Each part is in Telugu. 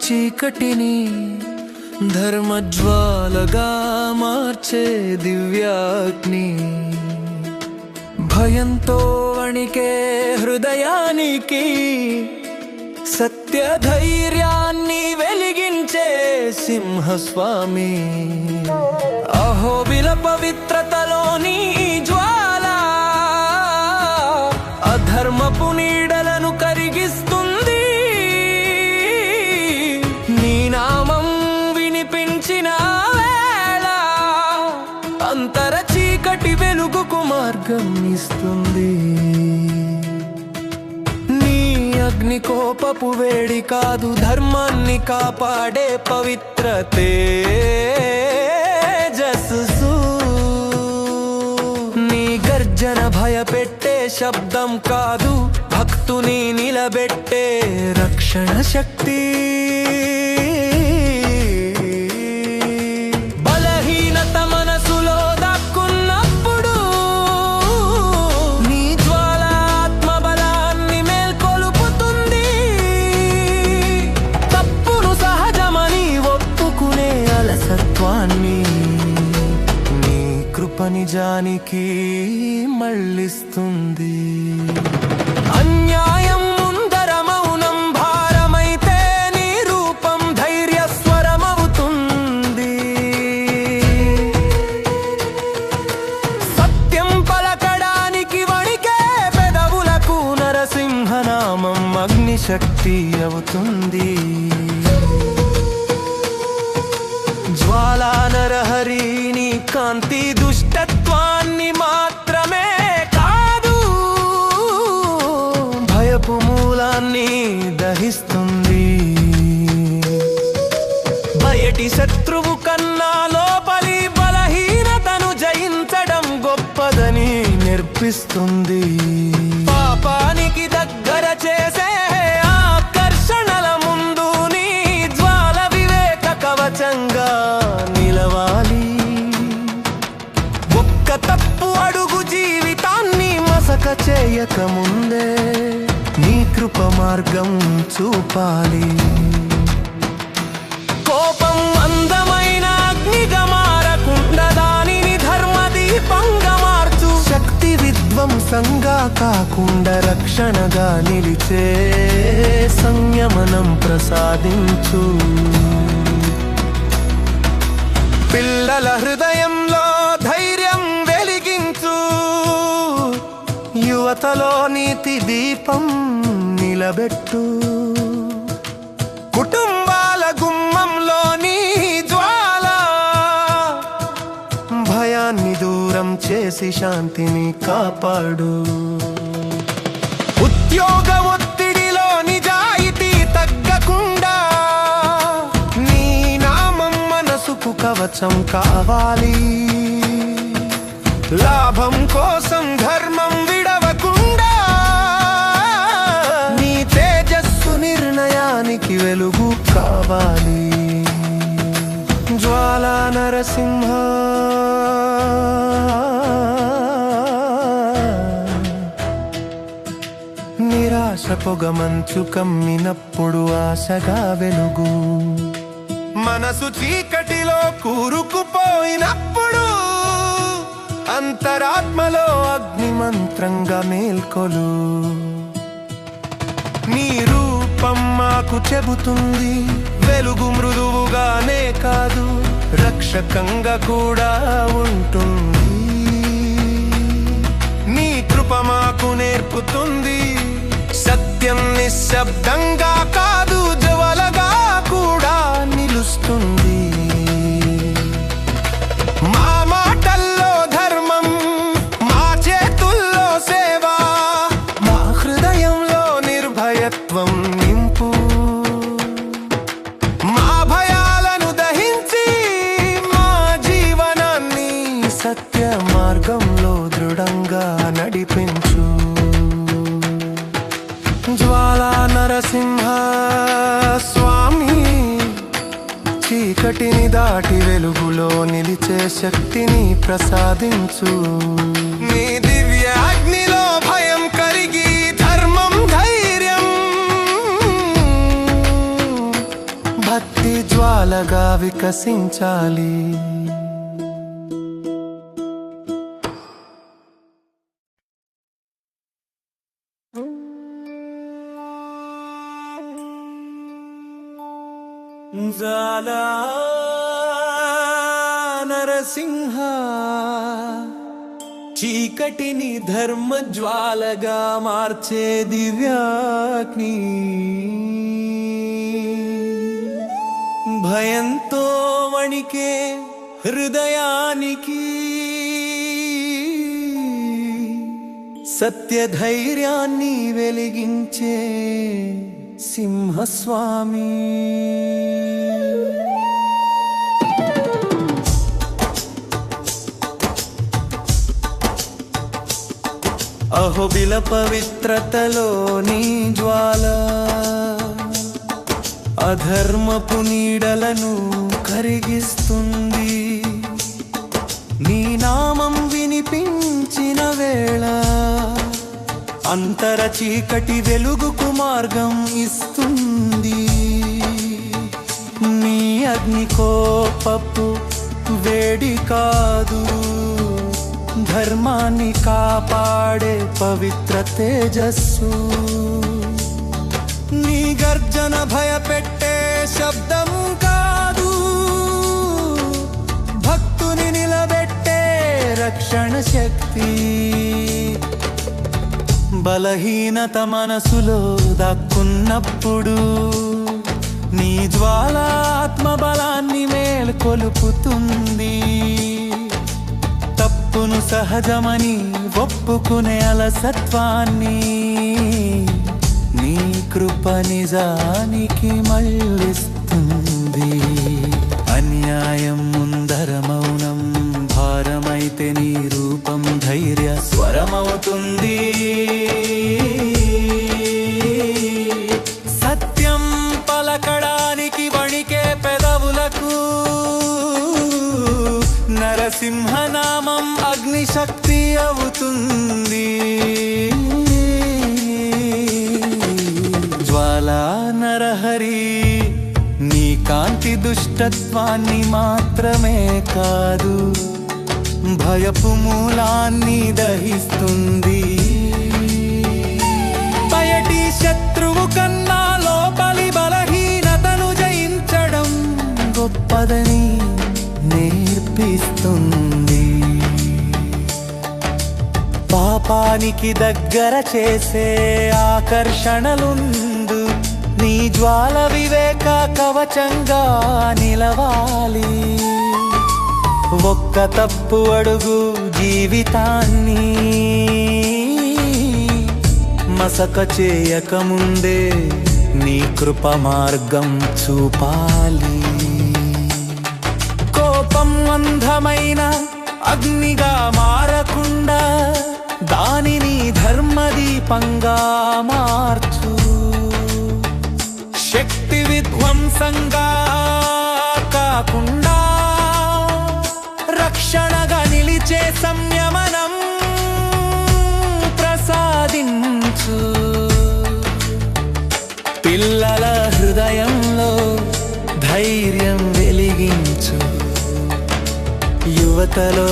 చీకటిని ధర్మజ్వాలగా మార్చే దివ్యాగ్ని. భయంతో వణికే హృదయానికి సత్య ధైర్యాన్ని వెలిగించే సింహస్వామి. అహోబిల పవిత్రతలోని జ్వాల అధర్మపు నీడలను కరిగిస్తుంది. నీ నామం వినిపించిన వేళ అంతర చీకటి వెలుగుకు మార్గం ఇస్తుంది. అగ్ని కోపపు వేడి కాదు, ధర్మాన్ని కాపాడే పవిత్ర తేజస్సు. నీ గర్జన భయపెట్టే శబ్దం కాదు, భక్తుని నిలబెట్టే రక్షణ శక్తి. బలహీనత మనసులో దక్కున్నప్పుడు నీ జ్వాల ఆత్మబలాన్ని మేల్కొలుపుతుంది. తప్పును సహజమని ఒప్పుకునే అలసత్వాన్ని నీ కృప నిజానికి మళ్ళిస్తుంది. అన్యాయం ముందర మౌనం భారమైతే నీ రూపం ధైర్య స్వరమవుతుంది. సత్యం పలకడానికి వణికే పెదవులకు నరసింహనామం అగ్నిశక్తి అవుతుంది. జ్వాలా నరహరి నీ కాంతి దుష్టత్వాన్ని మాత్రమే కాదు, భయపు మూలాన్ని దహిస్తుంది. బయటి శత్రువు కన్నా లోపలి బలహీనతను జయించడం గొప్పదని నేర్పిస్తుంది. పాపానికి దగ్గర చేసే ఆకర్షణల ముందు నీ జ్వాల వివేక కవచంగా నిలవాలి. ఒక్క తప్పు అడుగు జీవితాన్ని మసక చేయకముందే నీ కృప మార్గం చూపాలి. కోపం అందమైన అగ్నిగా మారకుండా దానిని ధర్మదీపంగా మార్చు. శక్తి విధ్వంసంగా కాకుండా రక్షణగా నిలిచే సంయమనం ప్రసాదించు. పిల్లల హృదయంలో ధైర్యం వెలిగించు. యువతలో నీతి దీపం నిలబెట్టు. కుటుంబాల గుమ్మంలో నీ జ్వాల భయాన్ని దూరం చేసి శాంతిని కాపాడు. ఉద్యోగ ఒత్తిడిలో నిజాయితీ తగ్గకుండా నీ నామం మనసుకు కవచం కావాలి. లాభం కోసం ధర్మం విడవకుండా నీ తేజస్సు నిర్ణయానికి వెలుగు కావాలి. జ్వాలా నరసింహ నిరాశ పొగ మంచు కమ్మినప్పుడు ఆశగా వెలుగు. మనసు చీకటిలో కూరుకుపోయినప్పుడు అంతరాత్మలో అగ్ని మంత్రంగా మేల్కొలు. నీ రూపం మాకు చెబుతుంది, వెలుగు మృదువుగానే కాదు రక్షకంగా కూడా ఉంటుంది. నీ కృప మాకు నేర్పుతుంది, సత్యం నిశ్శబ్దంగా కాదు జ్వాలగా కూడా నిలుస్తుంది. మా మాటల్లో ధర్మం, మా చేతుల్లో సేవ, మా హృదయంలో నిర్భయత్వం నింపు. మా భయాలను దహించి మా జీవనాన్ని సత్య మార్గంలో దృఢంగా నడిపించు. జ్వాలా నరసింహ స్వామి చీకటిని దాటి వెలుగులో నిలిచే శక్తిని ప్రసాదించు. నీ దివ్య అగ్నిలో భయం కరిగి ధర్మం ధైర్యం జ్వాలగా వికసించాలి. జ్వాలా నరసింహ, చీకటిని ధర్మ జ్వాలగా మార్చే దివ్యాగ్ని, భయంతో వణికే హృదయానికి సత్యధైర్యాన్ని వెలిగించే సింహస్వామి. అహోబిల పవిత్రతలోని జ్వాల అధర్మపు నీడలను కరిగిస్తుంది. నీ నామం వినిపించిన వేళ అంతర చీకటి వెలుగుకు మార్గం ఇస్తుంది. నీ అగ్ని కోపపు వేడి కాదు, ధర్మాన్ని కాపాడే పవిత్ర తేజస్సు. నీ గర్జన భయపెట్టే శబ్దం కాదు, భక్తుని నిలబెట్టే రక్షణ శక్తి. బలహీనత మనసులో దక్కున్నప్పుడు నీ జ్వాల ఆత్మబలాన్ని మేల్కొలుపుతుంది. తప్పును సహజమని ఒప్పుకునే అలసత్వాన్ని నీ కృప నిజానికి మళ్ళిస్తుంది. అన్యాయం ముందర మౌనం భారమైతే నీ రూపం ధైర్య స్వరమవుతుంది. సత్యం పలకడానికి వణికే పెదవులకు నరసింహనామం అగ్నిశక్తి అవుతుంది. జ్వాలా నరహరి, నీ కాంతి దుష్టత్వాన్ని మాత్రమే కాదు, భయపు మూలాన్ని దహిస్తుంది. బయటి శత్రువు కన్నా లోపలి బలహీనతను జయించడం గొప్పదని నేర్పిస్తుంది. పాపానికి దగ్గర చేసే ఆకర్షణలుందు నీ జ్వాల వివేక కవచంగా నిలవాలి. ఒక్క తప్పు అడుగు జీవితాన్ని మసక చేయకముందే నీ కృప మార్గం చూపాలి. కోపం అంధమైన అగ్నిగా మారకుండా దానిని ధర్మదీపంగా మార్చు. శక్తి విధ్వంసంగా కాకుండా రక్షణగా నిలిచే సంయమనం ప్రసాదించు. పిల్లల హృదయంలో ధైర్యం వెలిగించు. యువతలో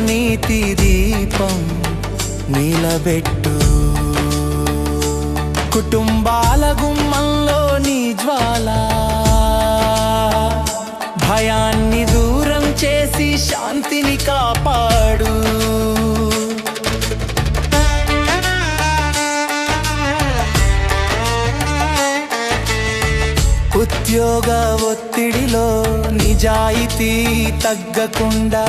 నీతి దీపం నిలబెట్టు. కుటుంబాల గుమ్మంలో నీ జ్వాల భయాన్ని దూరం చేసి శాంతిని కాపాడు. ఉద్యోగ ఒత్తిడిలో నిజాయితీ తగ్గకుండా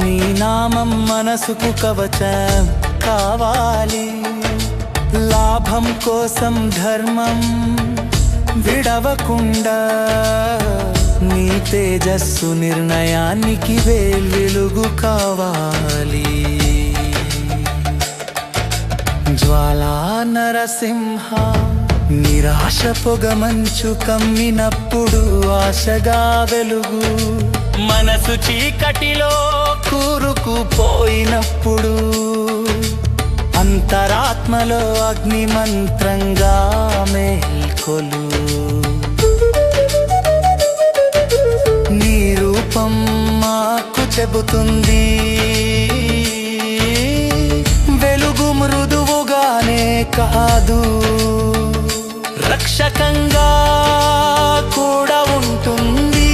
నీ నామం మనసుకు కవచం కావాలి. లాభం కోసం ధర్మం విడవకుండా నీ తేజస్సు నిర్ణయానికి వెలుగు కావాలి. జ్వాలా నరసింహ, నిరాశ పొగ మంచు కమ్మినప్పుడు ఆశగా వెలుగు. మనసు చీకటిలో కూరుకుపోయినప్పుడు అంతరాత్మలో అగ్ని మంత్రంగా మేల్కొలు. చెబుతుంది. వెలుగు మృదువుగానే కాదు, రక్షకంగా కూడా ఉంటుంది.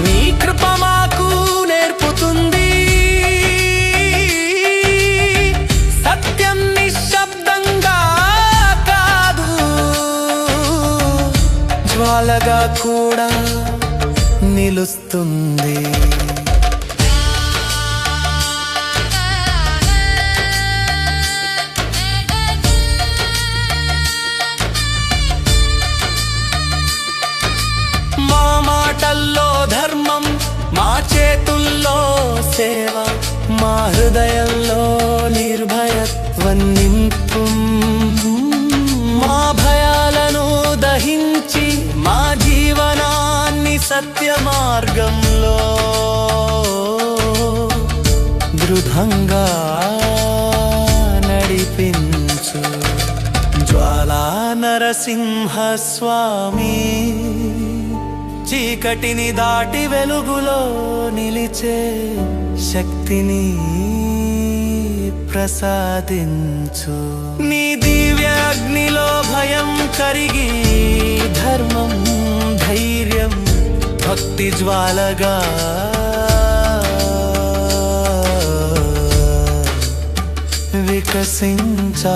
నీ కృప మాకు నేర్పుతుంది, సత్యం నిశ్శబ్దంగా కాదు, జ్వాలగా కూడా నిలుస్తుంది. మా మాటల్లో ధర్మం, మా చేతుల్లో సేవ, మా హృదయంలో నిర్భయత్వం నింపు. మా భయాలను దహించి మా జీవనాన్ని సత్య మార్గంలో దృఢంగా నడిపించు. జ్వాలా నరసింహ స్వామి, చీకటిని దాటి వెలుగులో నిలిచే శక్తిని ప్రసాదించు. నీ దివ్య అగ్నిలో భయం కరిగి ధర్మం, ధైర్యం, భక్తి జ్వాలగా వికసించాలి.